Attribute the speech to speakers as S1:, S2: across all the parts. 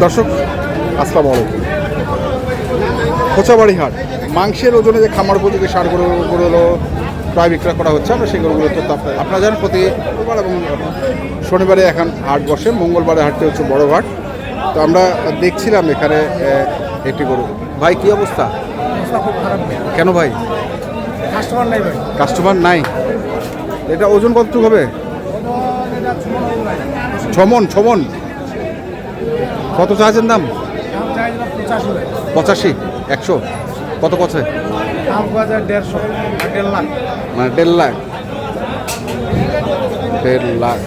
S1: দর্শক আসসালামু আলাইকুম। কোচাবাড়ি হাট মাংসের ওজনে যে খামার উপযোগী সার গরুগুলো প্রায় বিক্রয় করা হচ্ছে, আমরা সেই গরুগুলো তো আপনারা জানেন প্রতি শুক্রবার এবং শনিবারে এখন হাট বসে, মঙ্গলবারে হাটটি হচ্ছে বড় হাট। তো আমরা দেখছিলাম এখানে একটি গরু। ভাই কি অবস্থা?
S2: খুব খারাপ।
S1: কেন ভাই?
S2: কাস্টমার নাই ভাই।
S1: কাস্টমার নাই? এটা ওজন কতটুকু হবে? 6 মণ। কত চাইছেন দাম? 85, 100 কত কছে?
S2: 1.5 লাখ,
S1: মানে 1.5 লাখ। 1.5 লাখ।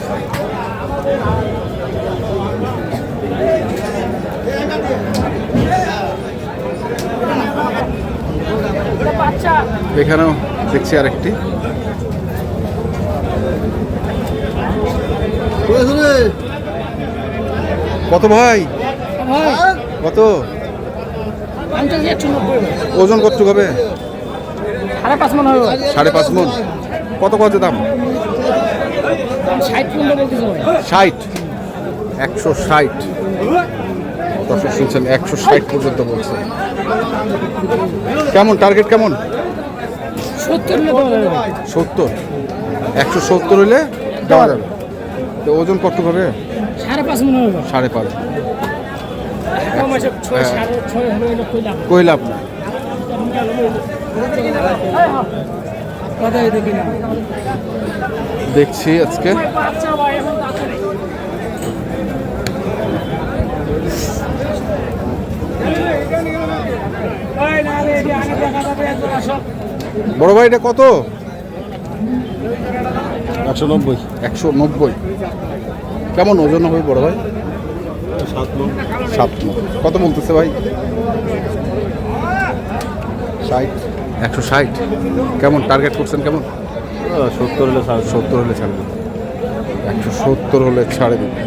S1: এখানেও দেখছি আরেকটি। কত ভাই? কত ওজন কতটুকু হবে?
S2: 5.5 মণ হবে।
S1: 5.5 মণ। কত কত দাম?
S2: 60 পর্যন্ত বলতেছে ভাই।
S1: 60, 160। দর্শক শুনছেন 160 পর্যন্ত বলছে। কেমন টার্গেট কেমন?
S2: 70 হলে দেওয়া যাবে ভাই।
S1: 70, 170 হইলে দেওয়া যাবে। তো ওজন কতটুকু হবে?
S2: 5.5 মণ হবে।
S1: 5.5।
S2: কই
S1: কইলাম
S2: লাভ।
S1: না। দেখছি আজকে বড় ভাই এটা কত?
S3: 190।
S1: 190। কেমন ওজন হবে বড় ভাই? 7 মণ। কত বলতেছে ভাই? 60, 160। কেমন টার্গেট করছেন কেমন?
S3: 70 হলে
S1: 70 হলে ছাড়বে। 170 হলে ছাড়ে দিবে।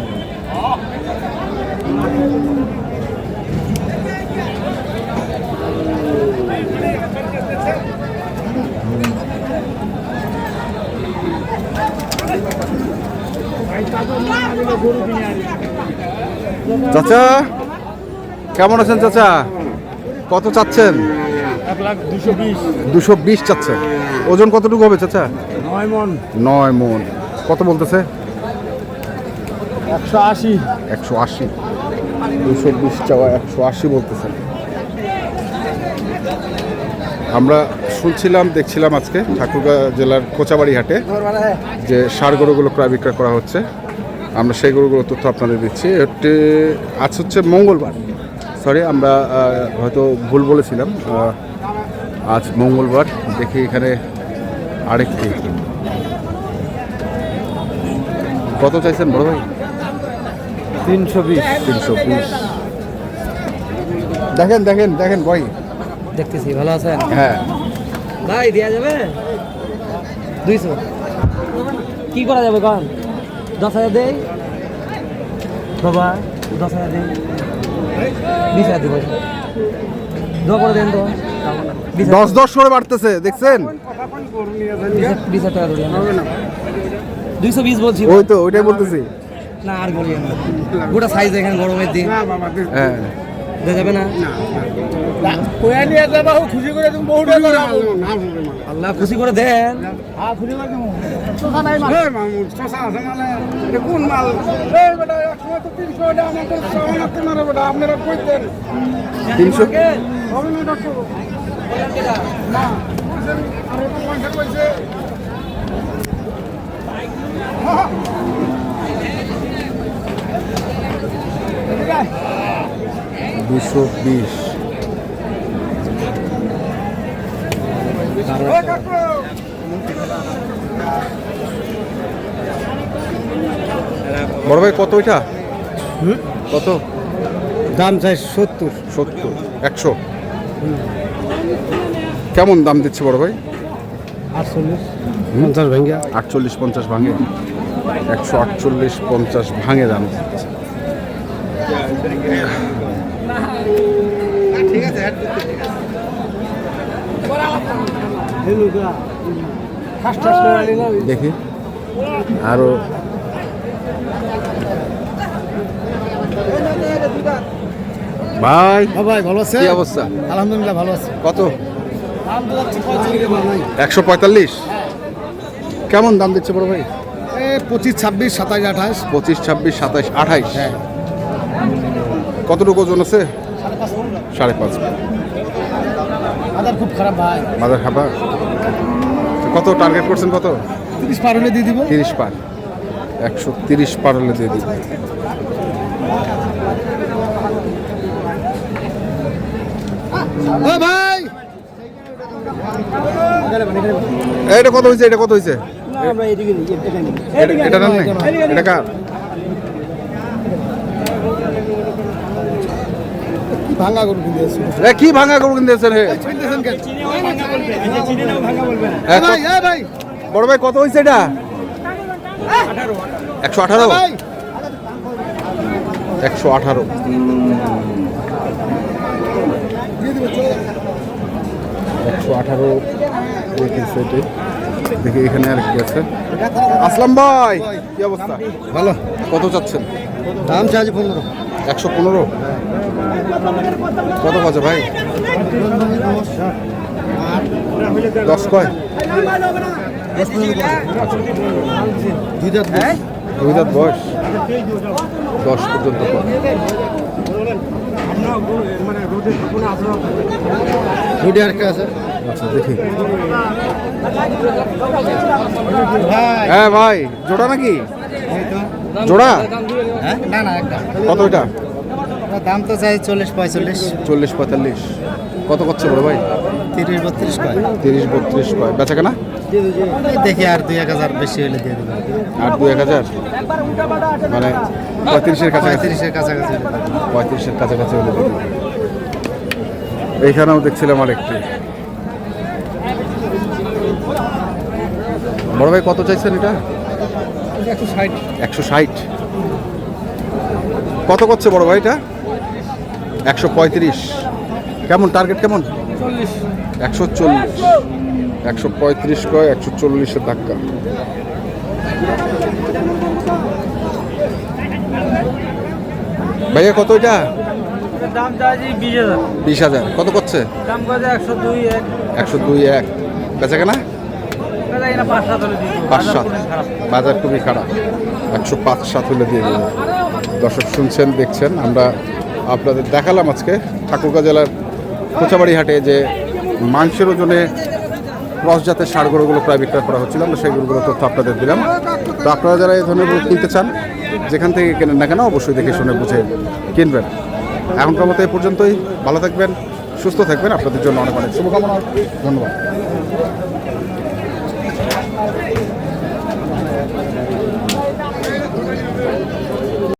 S1: চাচা কেমন আছেন চাচা? কত চাচ্ছেন?
S2: 1,220,000।
S1: 220 চাচ্ছেন। ওজন কতটুকু হবে চাচা?
S2: 9 মণ।
S1: 9 মণ। কত বলতেছে?
S2: 180।
S1: 180। 220 চাওয়া, 180 বলতেছেন। আমরা শুনছিলাম দেখছিলাম আজকে ঠাকুরগাঁও জেলার কোচাবাড়ি হাটে যে ষাঁড় গরুগুলো প্রায় বিক্রয় করা হচ্ছে। আমরা সেই গরুগুলোর তথ্য আপনাদের দিচ্ছি। এটি আজ হচ্ছে মঙ্গলবার, সরি আমরা হয়তো ভুল বলেছিলাম। আজ মঙ্গলবার। দেখি এখানে আরেকটি। কত চাইছেন বড় ভাই?
S2: 320।
S1: 320। দেখেন দেখেন দেখেন ভাই।
S2: দেখতেছি, ভালো আছেন?
S1: হ্যাঁ
S2: ভাই দেয়া যাবে 200। কি করা যাবে কোন? 10,000 দেই বাবা, 10,000 দেই, 20,000 দেব। দোয়া করে দেন তো।
S1: 10 করে বাড়তেছে দেখছেন?
S2: 20,000 টাকা ধরে হবে না। 220 বলছি।
S1: ওই তো ওইটাই বলতেছি।
S2: না আর বলি না, গোটা সাইজ এখানে গরমের দিন।
S1: হ্যাঁ
S2: দেয়া যাবে না।
S4: কোয়া নিয়ে যাবা, খুশি করে তুমি বহুটা করে
S2: আল্লাহ খুশি করে দেন।
S4: হ্যাঁ, খুশি করে দেবো। শশা নাই মাল। এই মামুন, শশা আছে মানে এটা কোন মাল? এই বেটা, একসময় তো 300 টাকা আমাদের সামানাতে মারে বেটা, আপনারা কই দেন?
S1: 300
S4: হবে না ডাক্তার? না, আরে তো পয়সা কইছে।
S1: 220। বড় ভাই কত এটা? কত
S2: দাম চাই 70।
S1: 70, 100। কেমন দাম দিচ্ছে বড় ভাই?
S2: 48, 50 ভাঙ্গা।
S1: 48, 50 ভাঙে। 148, 50 ভাঙে দাম দিচ্ছে।
S4: ঠিক আছে,
S1: দেখি আরো ভাই
S4: ভাই ভালো আছে
S1: কি অবস্থা?
S4: আলহামদুলিল্লাহ ভালো আছে
S1: কত?
S4: দাম তো যাচ্ছে 45
S1: 145। কেমন দাম দিচ্ছে বড় ভাই?
S4: 25 26 27 28
S1: 25, 26, 27, 28। কতটুকু ওজন আছে? 5.5।
S4: বাজার খুব খারাপ ভাই
S1: বাজার খাবার কত টার্গেট করছেন? কত?
S4: 30 পার হলে দিয়ে দিব
S1: 30 পার। 130 পার হলে দিয়ে দিই।
S4: ও ভাই
S1: এটা কত হয়েছে? এটা কত হয়েছে? এটা না, এটা কার?
S4: ভাঙা গরু কিনেছি
S1: কি ভাঙা গরু কিনতেছেন? হে
S4: কিনতেছেন কেন
S1: ভাই
S4: ভাই
S1: বড় ভাই কত হয়েছে এটা? 118।
S4: ভাই
S1: 118।
S4: দিয়ে দিব চল
S1: 118 দেখি এখানে আর কি আছে। আসলাম ভাই কি অবস্থা?
S4: ভালো
S1: কত চাচ্ছেন?
S4: দাম চাইছি 15
S1: 115। কত বাজে ভাই? 10 কয়?
S4: দুই দাঁত
S1: দুই দাঁত বয়স 10 পর্যন্ত কয়?
S4: দুইটা আর কি আছে
S1: আচ্ছা দেখি।
S4: ভাই
S1: হ্যাঁ ভাই জোড়া নাকি? জোড়া
S4: না না একটা
S1: কত এটা?
S4: দাম তো চাই 40 45
S1: 40 45। কত করছে বড় ভাই?
S4: 30 32 কয়
S1: 30 32 কয়। বেচা কেনা?
S4: দেখি আর 2-1000 বেশি হলে দিয়ে দেবো
S1: আর 2-1000 মানে 35-এর কাছাকাছি।
S4: 35 এর কাছাকাছি
S1: 35-এর কাছাকাছি হলে দিয়ে দিবে। এইখানেও দেখছিলাম আরেকটি। বড় ভাই কত চাইছেন এটা? 160। কত করছে বড় ভাই এটা? 135। কেমন টার্গেট কেমন? 140। 135 কয় 140-এর ধাক্কা। ভাইয়া কত এটা?
S2: দাম চাইছি 20,000
S1: 20,000। কত করছে?
S2: দাম করে 102 1
S1: 102 1। বেচা কেনা?
S2: 5-7 হলে দিই
S1: 5-7। বাজার খুবই খারাপ। 105-7 হলে দিয়ে দেবে। দর্শক শুনছেন দেখছেন, আমরা আপনাদের দেখালাম আজকে ঠাকুরগাঁও জেলার কোচাবাড়ি হাটে যে মাংসের ওজনে ক্রস জাতের ষাঁড় গরুগুলো প্রায় বিক্রয় করা হচ্ছিল। আমরা সেই গরুগুলোর তথ্য আপনাদের দিলাম। তো আপনারা যারা এই ধরনের গরু কিনতে চান, যেখান থেকে কেনেন না কেন অবশ্যই দেখে শুনে বুঝে কিনবেন। এখনকার মতো এই পর্যন্তই। ভালো থাকবেন, সুস্থ থাকবেন। আপনাদের জন্য অনেক অনেক শুভকামনা। ধন্যবাদ।